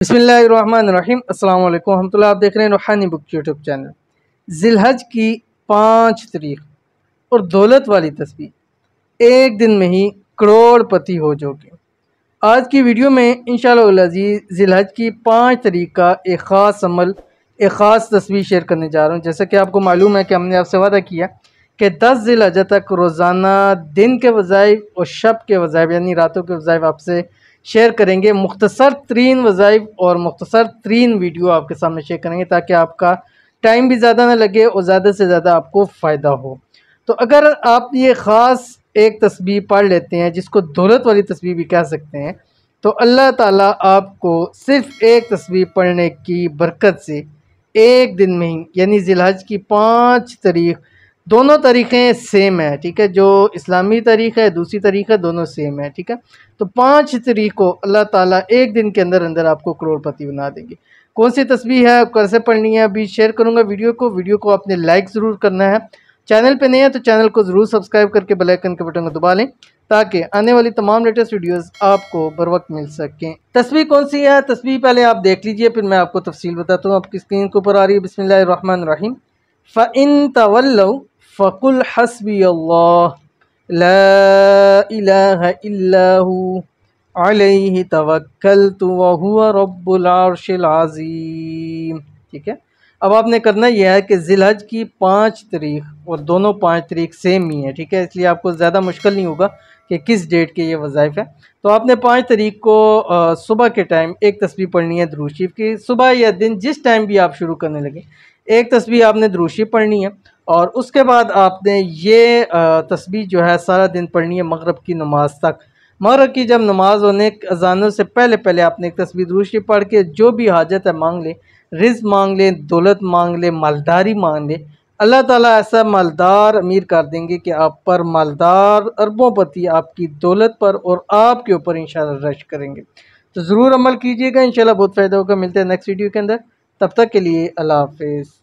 बिस्मिल्लाहिर्रहमानिर्रहीम अस्सलाम वालेकुम रहमतुल्लाह। आप देख रहे हैं रूहानी बुक यूट्यूब चैनल। जिलहज की 5 तारीख और दौलत वाली तस्वीर, एक दिन में ही करोड़पति हो जाओगे। आज की वीडियो में इंशाअल्लाह अज़ीज़ जिलहज की 5 तारीख का एक ख़ास अमल, एक ख़ास तस्वीर शेयर करने जा रहा हूँ। जैसा कि आपको मालूम है कि हमने आपसे वादा किया कि 10 जिलहज तक रोज़ाना दिन के वज़ाइफ और शब के वज़ाइफ यानी रातों के वज़ाइफ आपसे शेयर करेंगे। मुख्तसर तरीन वज़ाइफ और मुख्तसर तरीन वीडियो आपके सामने शेयर करेंगे ताकि आपका टाइम भी ज़्यादा ना लगे और ज़्यादा से ज़्यादा आपको फ़ायदा हो। तो अगर आप ये ख़ास एक तस्बीह पढ़ लेते हैं जिसको दौलत वाली तस्बीह भी कह सकते हैं, तो अल्लाह ताला आपको सिर्फ़ एक तस्बीह पढ़ने की बरकत से एक दिन में ही यानी जिलहज की 5 तारीख, दोनों तारीखें सेम है, ठीक है। जो इस्लामी तारीख है, दूसरी तारीख है, दोनों सेम है, ठीक है। तो 5 तारीख को अल्लाह ताला एक दिन के अंदर अंदर आपको करोड़पति बना देंगे। कौन सी तस्बीह है, कैसे पढ़नी है, अभी शेयर करूंगा वीडियो को आपने लाइक ज़रूर करना है। चैनल पे नहीं है तो चैनल को ज़रूर सब्सक्राइब करके बेल आइकन के बटन को दबा लें ताकि आने वाली तमाम लेटेस्ट वीडियोस आपको बर वक्त मिल सकें। तस्बीह कौन सी है, तस्बीह पहले आप देख लीजिए, फिर मैं आपको तफसील बताता हूँ। आपकी स्क्रीन के ऊपर आ रही है बिस्मिल्लाहिर्रहमानिर्रहीम। फ़इन तवल्लौ फ़कुल हस्बी अल्लाह ला इलाहा इल्ला हु अलैहि तवक्कलतु व हुवा रब्बुल अर्शिल अज़ीम। ठीक है। अब आपने करना यह है कि जिलहज की 5 तारीख और दोनों 5 तारीख सेम ही है, ठीक है। इसलिए आपको ज़्यादा मुश्किल नहीं होगा कि किस डेट के ये वज़ाइफ है। तो आपने 5 तारीख को सुबह के टाइम एक तस्बीह पढ़नी है दुरूद शरीफ की। सुबह या दिन जिस टाइम भी आप शुरू करने लगे एक तस्बीह आपने दुरूद शरीफ पढ़नी है और उसके बाद आपने ये तस्बीह जो है सारा दिन पढ़नी है मगरिब की नमाज तक। मगरिब की जब नमाज होने अजानों से पहले पहले आपने एक तस्बीह दुरूद शरीफ पढ़ के जो भी हाजत है मांग ले, रिज़्क़ मांग ले, दौलत मांग ले, मालदारी मांग ले। अल्लाह ताला ऐसा मालदार अमीर कर देंगे कि आप पर मालदार अरबोंपति आपकी दौलत पर और आपके ऊपर इंशाअल्लाह रश करेंगे। तो ज़रूर अमल कीजिएगा, इंशाअल्लाह बहुत फ़ायदा होगा। मिलते हैं नेक्स्ट वीडियो के अंदर, तब तक के लिए अल्लाह हाफ़िज़।